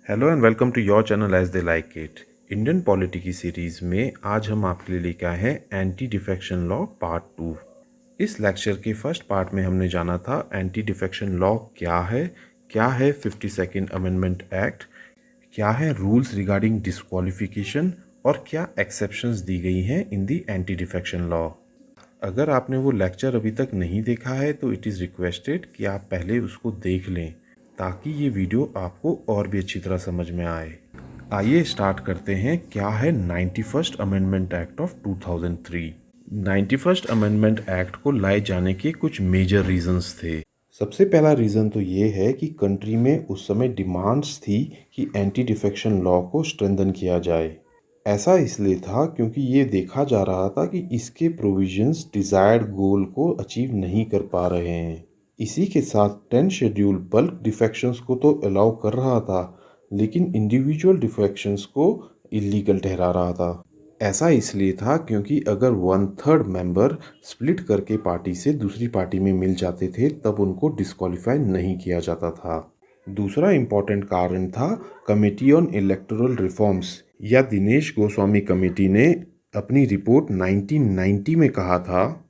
Hello and welcome to your channel as they like it. Indian polity की series में आज हम आपके लिए लेकर आए हैं एंटी डिफेक्शन लॉ पार्ट 2। इस लेक्चर के फर्स्ट पार्ट में हमने जाना था एंटी डिफेक्शन लॉ क्या है 52nd अमेंडमेंट एक्ट, क्या है रूल्स रिगार्डिंग डिस्क्वालिफिकेशन और क्या एक्सेप्शंस दी गई हैं इन दी एंटी डिफेक्शन लॉ। अगर आपने वो लेक्चर अभी तक नहीं देखा है तो इट इज़ रिक्वेस्टेड कि आप पहले उसको देख लें ताकि ये वीडियो आपको और भी अच्छी तरह समझ में आए। आइए स्टार्ट करते हैं। क्या है 91st amendment act of 2003। 91st amendment act को लाए जाने के कुछ मेजर रीजंस थे। सबसे पहला रीज़न तो ये है कि कंट्री में उस समय डिमांड्स थी कि एंटी डिफेक्शन लॉ को स्ट्रेंथन किया जाए। ऐसा इसलिए था क्योंकि ये देखा जा रहा था कि इसके प्रोविजंस डिज़ायर्ड गोल को अचीव नहीं कर पा रहे हैं। इसी के साथ 10 शेड्यूल बल्क डिफेक्शंस को तो अलाउ कर रहा था, लेकिन इंडिविजुअल डिफेक्शंस को इलीगल ठहरा रहा था। ऐसा इसलिए था क्योंकि अगर 1/3 मेंबर स्प्लिट करके पार्टी से दूसरी पार्टी में मिल जाते थे तब उनको डिस्क्वालीफाई नहीं किया जाता था। दूसरा इम्पॉर्टेंट कारण था कमेटी ऑन इलेक्टोरल रिफॉर्म्स या दिनेश गोस्वामी कमेटी ने अपनी रिपोर्ट 1990 में कहा था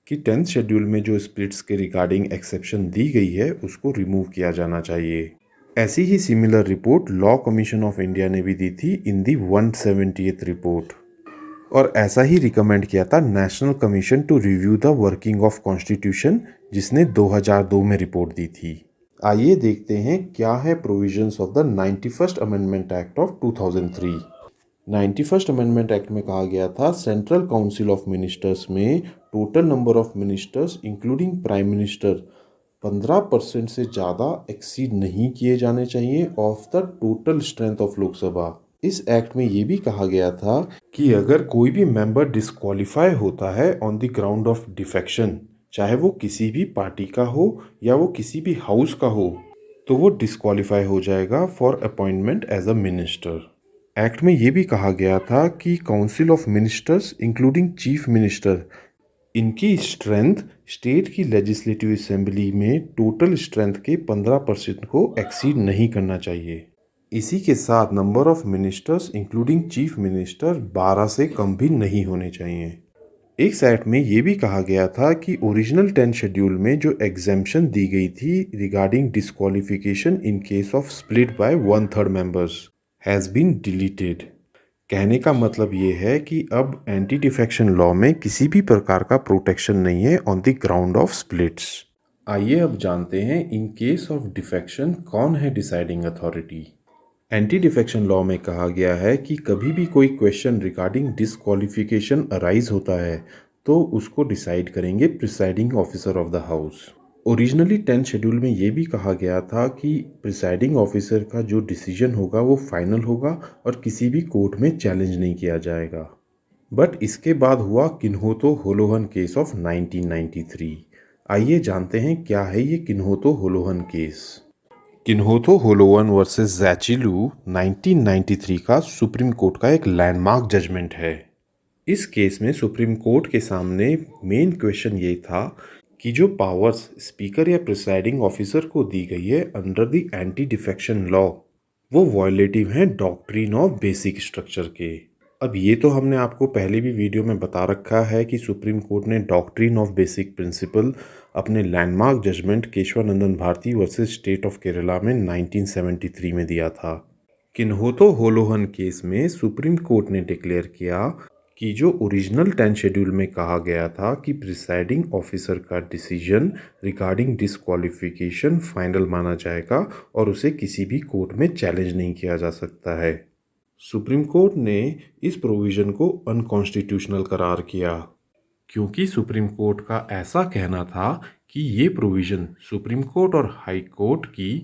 कि 10th शेड्यूल में जो स्प्लिट्स के रिगार्डिंग एक्सेप्शन दी गई है उसको रिमूव किया जाना चाहिए। ऐसी ही similar report law commission of India ने भी दी थी इन दी 170th रिपोर्ट, और ऐसा ही रिकमेंड किया था national commission to review the working of constitution, जिसने 2002 में रिपोर्ट दी थी। आइए देखते हैं क्या है provisions of the 91st amendment act of 2003। 91st amendment act में कहा गया था सेंट्रल काउंसिल ऑफ मिनिस्टर्स में total number of ministers including prime minister 15% से ज़्यादा एक्सीड नहीं किए जाने चाहिए of the total strength of Lok Sabha. इस एक्ट में ये भी कहा गया था कि अगर कोई भी मेंबर डिस्क्वालीफाई होता है on the ground of defection, चाहे वो किसी भी पार्टी का हो या वो किसी भी हाउस का हो, तो वो डिस्क्वालीफाई हो जाएगा for appointment as a minister. Act में ये भी कहा गया था कि council of ministers including chief minister, इनकी स्ट्रेंथ स्टेट की लेजिस्लेटिव असेंबली में टोटल स्ट्रेंथ के 15% को एक्सीड नहीं करना चाहिए। इसी के साथ number of ministers including chief minister 12 से कम भी नहीं होने चाहिए। एक एक्ट में ये भी कहा गया था कि ओरिजिनल 10 शेड्यूल में जो एग्जेम्पशन दी गई थी regarding disqualification in case of split by 1/3 members has been deleted. कहने का मतलब ये है कि अब एंटी डिफेक्शन लॉ में किसी भी प्रकार का प्रोटेक्शन नहीं है on the ground of splits. आइए अब जानते हैं इन केस ऑफ डिफेक्शन कौन है deciding authority. Anti defection law में कहा गया है कि कभी भी कोई क्वेश्चन रिगार्डिंग डिस्क्वालिफिकेशन अराइज होता है तो उसको डिसाइड करेंगे presiding officer of the house. Originally 10 schedule में ये भी कहा गया था कि प्रिसाइडिंग ऑफिसर का जो डिसीजन होगा वो फाइनल होगा और किसी भी कोर्ट में चैलेंज नहीं किया जाएगा। बट इसके बाद हुआ किन्होतो होलोहन केस ऑफ 1993। आइए जानते हैं क्या है ये किन्होतो होलोहन केस। किन्होतो होलोवन वर्सेस जैचिलू 1993 का सुप्रीम कोर्ट का एक लैंडमार्क जजमेंट है। इस केस में सुप्रीम कोर्ट के सामने मेन क्वेश्चन ये था कि जो पावर्स स्पीकर या प्रिसाइडिंग ऑफिसर को दी गई है under the anti defection law वो वॉयलेटिव हैं डॉक्ट्रिन ऑफ बेसिक स्ट्रक्चर के। अब ये तो हमने आपको पहले भी वीडियो में बता रखा है कि सुप्रीम कोर्ट ने डॉक्ट्रिन ऑफ बेसिक प्रिंसिपल अपने landmark judgment Kesavananda Bharati versus state of Kerala में 1973 में दिया था। किन्होतो होलोहन केस में सुप्रीम कोर्ट ने डिक्लेयर किया कि जो ओरिजिनल 10 शेड्यूल में कहा गया था कि प्रिसाइडिंग ऑफिसर का डिसीजन रिगार्डिंग डिस्क्वालिफिकेशन फाइनल माना जाएगा और उसे किसी भी कोर्ट में चैलेंज नहीं किया जा सकता है। सुप्रीम कोर्ट ने इस प्रोविज़न को अनकॉन्स्टिट्यूशनल करार किया क्योंकि सुप्रीम कोर्ट का ऐसा कहना था कि ये प्रोविज़न सुप्रीम कोर्ट और हाई कोर्ट की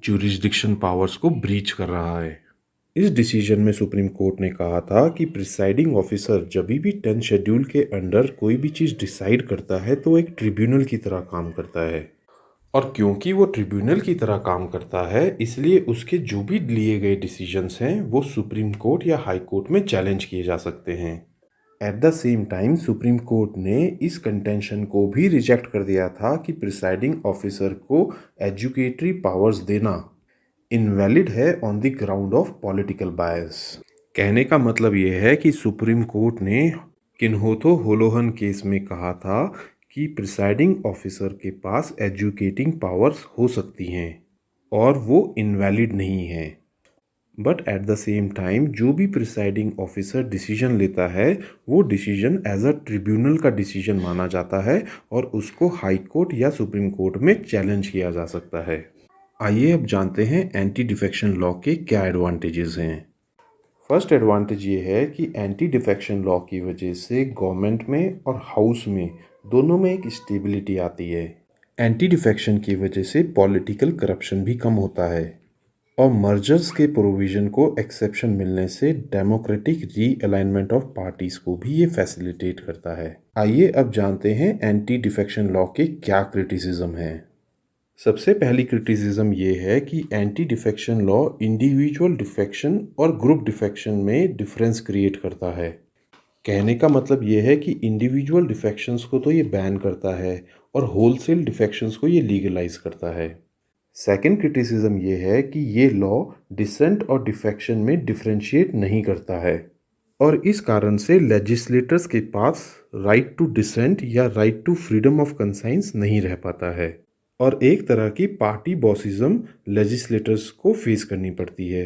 ज्यूरिसडिक्शन पावर्स को ब्रीच कर रहा है। इस डिसीजन में सुप्रीम कोर्ट ने कहा था कि प्रिसाइडिंग ऑफिसर जब भी 10 शेड्यूल के अंडर कोई भी चीज़ डिसाइड करता है तो एक ट्रिब्यूनल की तरह काम करता है, और क्योंकि वो ट्रिब्यूनल की तरह काम करता है इसलिए उसके जो भी लिए गए डिसीजंस हैं वो सुप्रीम कोर्ट या हाई कोर्ट में चैलेंज किए जा सकते हैं। At the same time supreme court ने इस कंटेंशन को भी रिजेक्ट कर दिया था कि प्रिसाइडिंग ऑफिसर को एजुकेटरी पावर्स देना इनवैलिड है on the ground of political bias. कहने का मतलब ये है कि सुप्रीम कोर्ट ने किन्होथो होलोहन केस में कहा था कि प्रिसाइडिंग ऑफिसर के पास एजुकेटिंग पावर्स हो सकती हैं और वो इनवैलिड नहीं है। But at the same time जो भी प्रिसाइडिंग ऑफिसर डिसीजन लेता है वो डिसीजन एज अ ट्रिब्यूनल का डिसीजन माना जाता है और उसको हाई कोर्ट या सुप्रीम कोर्ट में चैलेंज किया जा सकता है। आइए अब जानते हैं एंटी डिफेक्शन लॉ के क्या एडवांटेजेस हैं। फर्स्ट एडवांटेज ये है कि एंटी डिफेक्शन लॉ की वजह से गवर्नमेंट में और हाउस में दोनों में एक स्टेबिलिटी आती है। एंटी डिफेक्शन की वजह से पॉलिटिकल करप्शन भी कम होता है और मर्जर्स के प्रोविज़न को एक्सेप्शन मिलने से डेमोक्रेटिक रीअलाइनमेंट ऑफ पार्टीज को भी ये फैसिलिटेट करता है। आइए अब जानते हैं एंटी डिफेक्शन लॉ के क्या क्रिटिसिज्म हैं। सबसे पहली क्रिटिसिज्म ये है कि anti defection law individual defection और ग्रुप डिफेक्शन में डिफरेंस क्रिएट करता है। कहने का मतलब ये है कि इंडिविजुअल डिफेक्शंस को तो ये बैन करता है और होलसेल डिफेक्शंस को ये लीगलाइज करता है। सेकेंड क्रिटिसिज्म ये है कि ये लॉ डिसेंट और डिफेक्शन में डिफरेंशिएट नहीं करता है और इस कारण से लेजिस्लेटर्स के पास राइट टू डिसेंट या right to freedom of conscience नहीं रह पाता है और एक तरह की पार्टी बॉसिज्म लेजिस्लेटर्स को फेस करनी पड़ती है।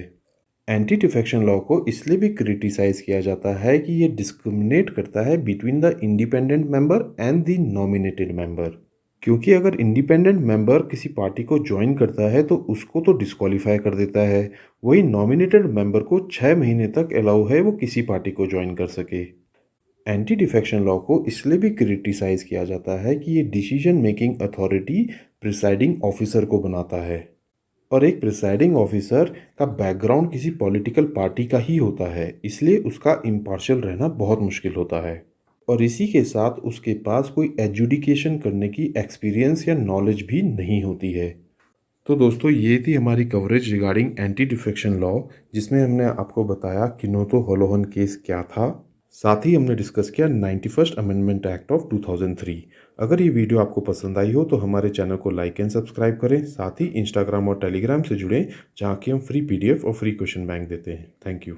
एंटी डिफेक्शन लॉ को इसलिए भी क्रिटिसाइज किया जाता है कि ये डिस्क्रिमिनेट करता है between the independent member and the nominated member, क्योंकि अगर इंडिपेंडेंट मेंबर किसी पार्टी को ज्वाइन करता है तो उसको तो डिस्क्वालीफाई कर देता है, वही नॉमिनेटेड मेंबर को 6 महीने तक अलाउ है वो किसी पार्टी को ज्वाइन कर सके। एंटी डिफेक्शन लॉ को इसलिए भी क्रिटिसाइज किया जाता है कि ये decision making authority presiding officer को बनाता है और एक प्रिसाइडिंग ऑफिसर का बैकग्राउंड किसी पॉलिटिकल पार्टी का ही होता है, इसलिए उसका इम्पार्शियल रहना बहुत मुश्किल होता है और इसी के साथ उसके पास कोई एजुडिकेशन करने की एक्सपीरियंस या नॉलेज भी नहीं होती है। तो दोस्तों ये थी हमारी coverage regarding anti defection law, जिसमें हमने आपको बताया किन्होथो होलोहन केस क्या था, साथ ही हमने डिस्कस किया 91st अमेंडमेंट एक्ट ऑफ 2003। अगर ये वीडियो आपको पसंद आई हो तो हमारे चैनल को लाइक एंड सब्सक्राइब करें, साथ ही इंस्टाग्राम और टेलीग्राम से जुड़ें जहाँ कि हम फ्री PDF और फ्री क्वेश्चन बैंक देते हैं। Thank you.